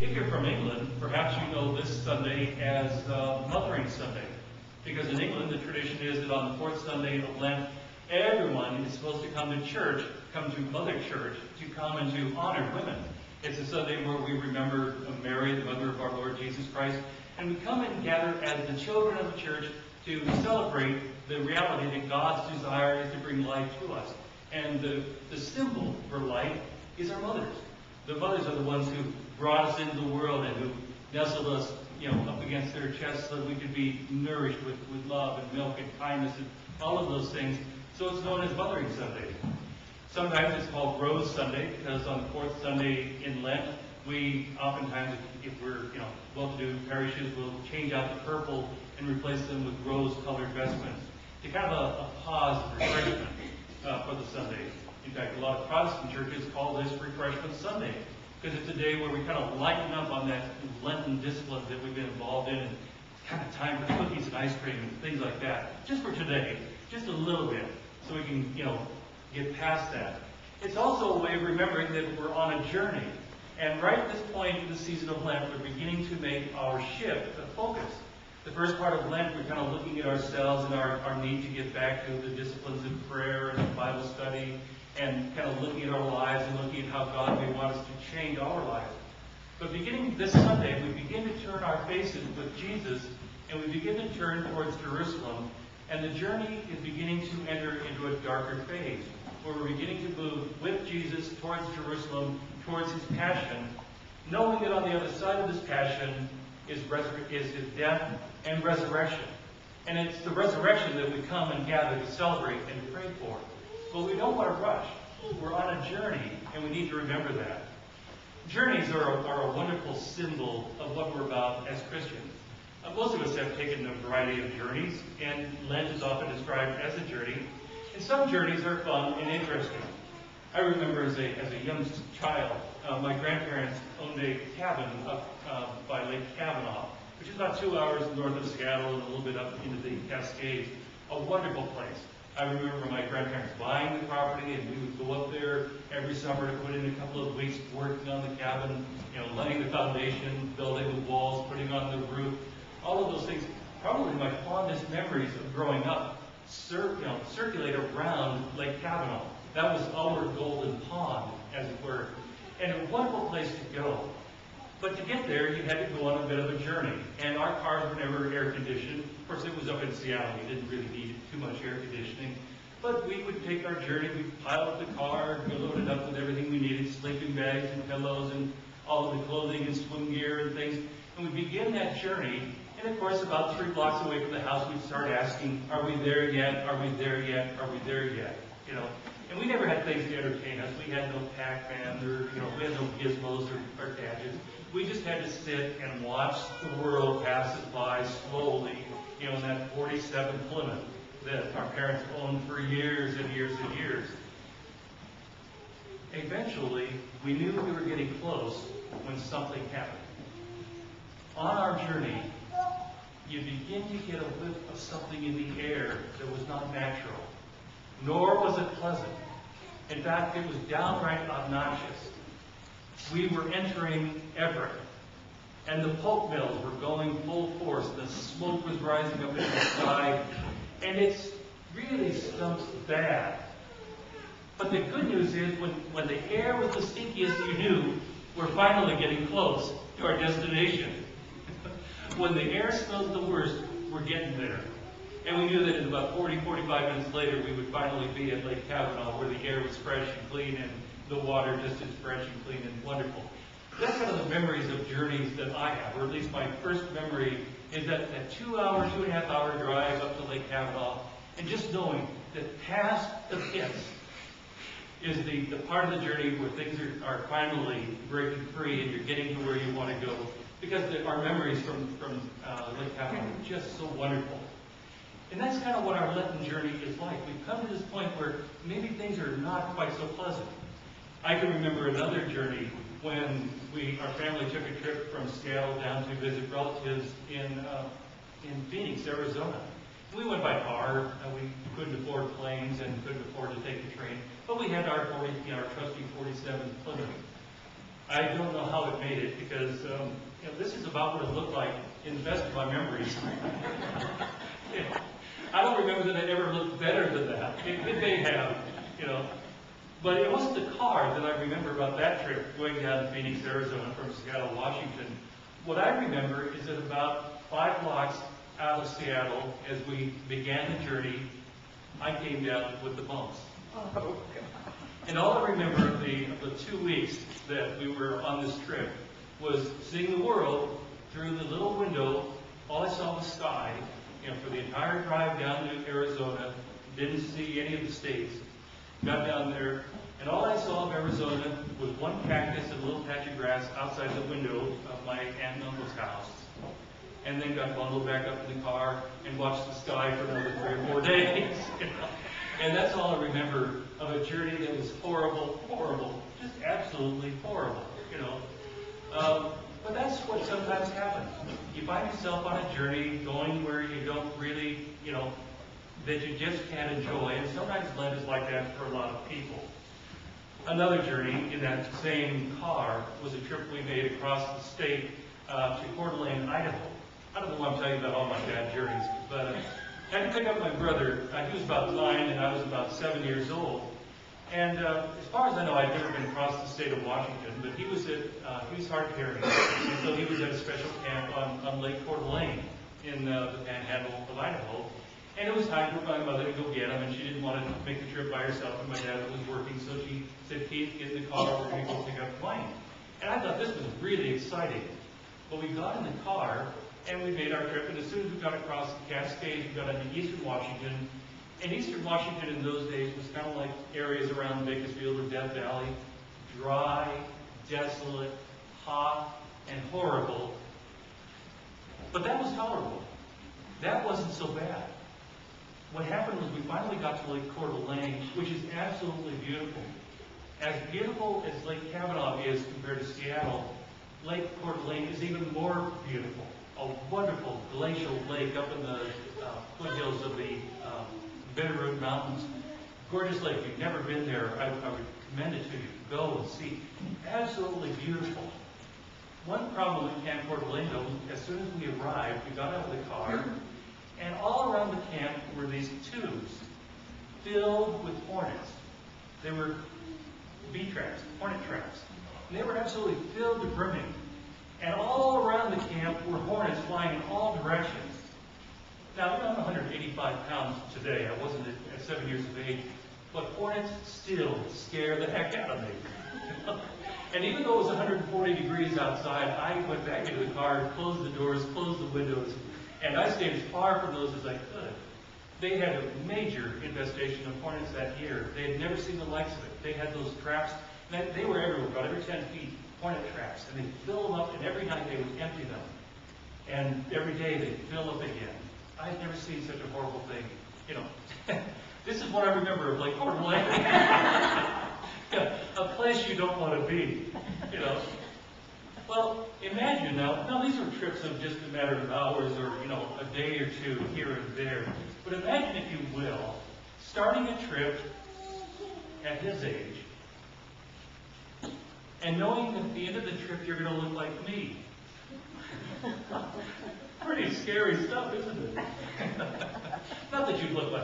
If you're from England, perhaps you know this Sunday as Mothering Sunday. Because in England, the tradition is that on the fourth Sunday of Lent, everyone is supposed to come to church, come to Mother Church, to come and to honor women. It's a Sunday where we remember Mary, the mother of our Lord Jesus Christ, and we come and gather as the children of the church to celebrate the reality that God's desire is to bring life to us. And the symbol for life is our mothers. The mothers are the ones who brought us into the world and who nestled us, up against their chests so that we could be nourished with love and milk and kindness and all of those things. So it's known as Mothering Sunday. Sometimes it's called Rose Sunday because on the fourth Sunday in Lent, we oftentimes, if we're well-to-do parishes, will change out the purple and replace them with rose-colored vestments to kind of a pause of refreshment for the Sunday. In fact, a lot of Protestant churches call this Refreshment Sunday because it's a day where we kind of lighten up on that Lenten discipline that we've been involved in, and it's kind of time for cookies and ice cream and things like that. Just for today, just a little bit, so we can, get past that. It's also a way of remembering that we're on a journey. And right at this point in the season of Lent, we're beginning to make our shift of focus. The first part of Lent, we're kind of looking at ourselves and our need to get back to the disciplines of prayer and Bible study, and kind of looking at our lives and looking at how God may want us to change our lives. But beginning this Sunday, we begin to turn our faces with Jesus, and we begin to turn towards Jerusalem, and the journey is beginning to enter into a darker phase, where we're beginning to move with Jesus towards Jerusalem, towards his passion, knowing that on the other side of his passion is his death and resurrection. And it's the resurrection that we come and gather to celebrate and to pray for. But we don't want to rush. We're on a journey, and we need to remember that. Journeys are a wonderful symbol of what we're about as Christians. Most of us have taken a variety of journeys, and Lent is often described as a journey. And some journeys are fun and interesting. I remember as a young child, my grandparents owned a cabin up by Lake Kavanaugh, which is about 2 hours north of Seattle and a little bit up into the Cascades. A wonderful place. I remember my grandparents buying the property, and we would go up there every summer to put in a couple of weeks working on the cabin, laying the foundation, building the walls, putting on the roof, all of those things. Probably my fondest memories of growing up circulate around Lake Kavanaugh. That was our golden pond, as it were, and a wonderful place to go. But to get there, you had to go on a bit of a journey, and our cars were never air conditioned. Of course, it was up in Seattle. We didn't really need too much air conditioning. But we would take our journey, we'd pile up the car, we loaded up with everything we needed, sleeping bags and pillows and all of the clothing and swim gear and things. And we begin that journey, and of course, about 3 blocks away from the house, we'd start asking, are we there yet? Are we there yet? Are we there yet? And we never had things to entertain us. We had no Pac-Man, or we had no gizmos or gadgets. We just had to sit and watch the world pass us by slowly, in that 47 Plymouth that our parents owned for years and years and years. Eventually, we knew we were getting close when something happened. On our journey, you begin to get a whiff of something in the air that was not natural, nor was it pleasant. In fact, it was downright obnoxious. We were entering Everett, and the pulp mills were going full force. The smoke was rising up in the sky, and it really stunk bad. But the good news is, when the air was the stinkiest, you knew we're finally getting close to our destination. When the air smells the worst, we're getting there. And we knew that in about 45 minutes later, we would finally be at Lake Kavanaugh, where the air was fresh and clean, and the water just as fresh and clean and wonderful. That's kind of the memories of journeys that I have, or at least my first memory is that 2.5 hour drive up to Lake Kavanaugh, and just knowing that past the pits is the part of the journey where things are finally breaking free and you're getting to where you want to go. Because our memories from Lake Kavanaugh are just so wonderful. And that's kind of what our Lenten journey is like. We've come to this point where maybe things are not quite so pleasant. I can remember another journey when our family took a trip from Seattle down to visit relatives in Phoenix, Arizona. We went by car. We couldn't afford planes and couldn't afford to take the train. But we had our trusty 47 Plymouth. I don't know how it made it because this is about what it looked like in the best of my memories. I don't remember that it ever looked better than that. It may have, But it wasn't the car that I remember about that trip going down to Phoenix, Arizona from Seattle, Washington. What I remember is that about 5 blocks out of Seattle, as we began the journey, I came down with the bumps. Oh, And all I remember of the 2 weeks that we were on this trip was seeing the world through the little window. All I saw was sky. For the entire drive down to Arizona, didn't see any of the states. Got down there, and all I saw of Arizona was one cactus and a little patch of grass outside the window of my aunt and uncle's house. And then got bundled back up in the car and watched the sky for another 3 or 4 days. And that's all I remember of a journey that was horrible, just absolutely horrible. But that's what sometimes happens. You find yourself on a journey going where you don't really, that you just can't enjoy. And sometimes Lent is like that for a lot of people. Another journey in that same car was a trip we made across the state to Coeur d'Alene, Idaho. I don't know why I'm telling you about all my bad journeys, but I had to pick up my brother. He was about 9 and I was about 7 years old. And as far as I know, I'd never been across the state of Washington, but he was hard of hearing, and so he was at a special camp on Lake Coeur d'Alene in the Panhandle of Idaho. And it was time for my mother to go get him, and she didn't want to make the trip by herself, and my dad was working, so she said, "Keith, get in the car, we're going to go pick up Blaine." And I thought this was really exciting. But we got in the car, and we made our trip, and as soon as we got across the Cascades, we got into eastern Washington. And eastern Washington in those days was kind of like areas around Bakersfield or Death Valley, dry, desolate, hot, and horrible. But that was tolerable. That wasn't so bad. What happened was we finally got to Lake Coeur d'Alene, which is absolutely beautiful. As beautiful as Lake Kavanaugh is compared to Seattle, Lake Coeur d'Alene is even more beautiful. A wonderful glacial lake up in the foothills of the Bitterroot Mountains. Gorgeous lake. If you've never been there, I would commend it to you. Go and see. Absolutely beautiful. One problem at Camp Coeur d'Alene, though, as soon as we arrived, we got out of the car, and all around the camp were these tubes filled with hornets. They were bee traps, hornet traps. And they were absolutely filled to brimming. And all around the camp were hornets flying in all directions. Now, I'm 185 pounds today. I wasn't at 7 years of age. But hornets still scare the heck out of me. And even though it was 140 degrees outside, I went back into the car, closed the doors, closed the windows, and I stayed as far from those as I could. They had a major infestation of hornets that year. They had never seen the likes of it. They had those traps. They were everywhere, about every 10 feet, hornet traps. And they'd fill them up, and every night they would empty them. And every day they'd fill up again. I had never seen such a horrible thing. This is what I remember of Lake Coeur d'Alene. A place you don't want to be, Well, imagine now these are trips of just a matter of hours or, a day or two here and there. But imagine, if you will, starting a trip at his age and knowing that at the end of the trip you're going to look like me. Pretty scary stuff, isn't it? Not that you look like